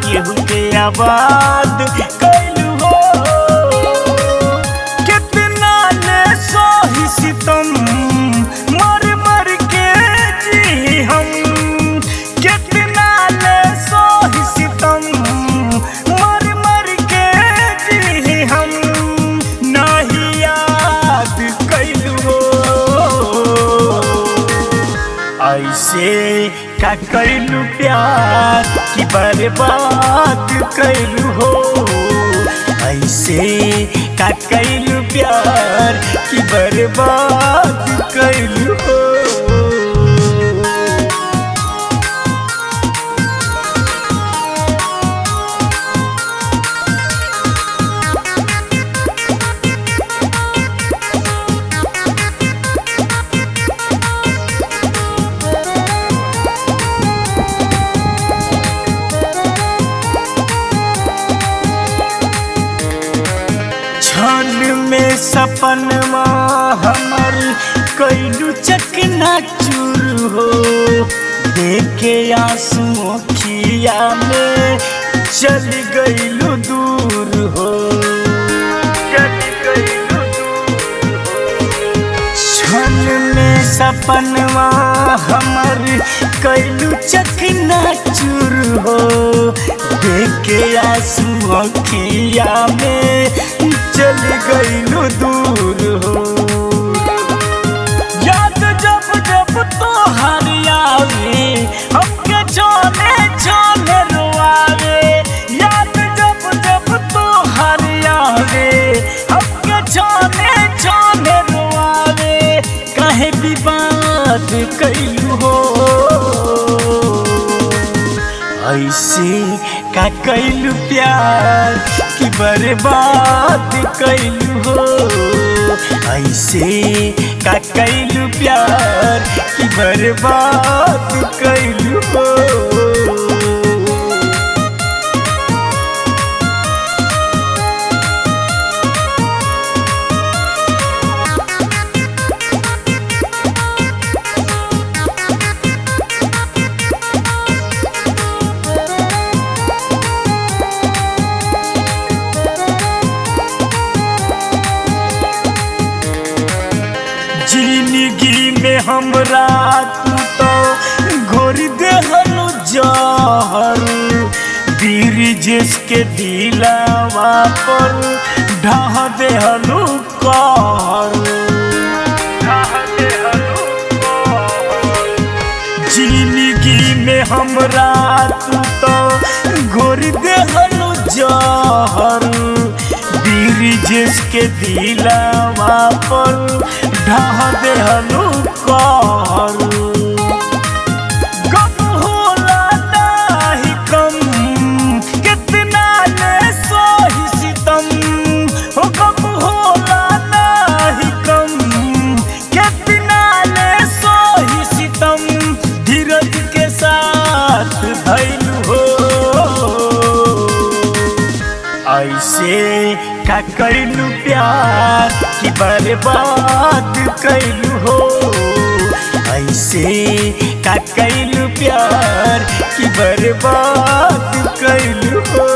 केहू के आबाद कैलू हो। कितना ले सही सितम मर मर के जी हम, कितना ले सही सितम मर मर के जी हम, नहीं याद कैलू हो। ऐसे का कैलू प्यार कि बर्बाद कैलू हो। ऐसे का कैलू प्यार कि बर्बाद कैलू हो। क्षण में सपनमा हमर कैलू चकनाचूर हो। देखे आंसू अखिया में चल गइलू दूर हो। क्षण में सपनमा हमर कैलू चकनाचूर हो। देखे आंसू अखिया में चल गइलू दूर हो। याद जब जब तोहर आवे हमके छोने छोने रोआवे। याद जब जब तोहर आवे हमके छोने छोने रोआवे। काहे विवाद कैलू हो। ऐसे का कैलू प्यार कि बर्बाद कैलू हो। ऐसे का कैलू प्यार कि बर्बाद कैलू हो। जिंदगी में हमरा तू तो घोर देहलू जहर। ब्रिजेश के दिलवा पर ढह देहलू कहर। जिंदगी में हमरा तू तो घोर देहलू जहर। ब्रिजेश के दिलवा पर ढह देहलू कहर। गम होला नाही कम कितना ले सही सितम हो। गम होला नाही कम कितना ले सही सितम, धीरज के साथ धैलू हो। ऐसे का कैलू प्यार कि बर्बाद कैलू हो। ऐसे का कैलू प्यार कि बर्बाद कैलू हो।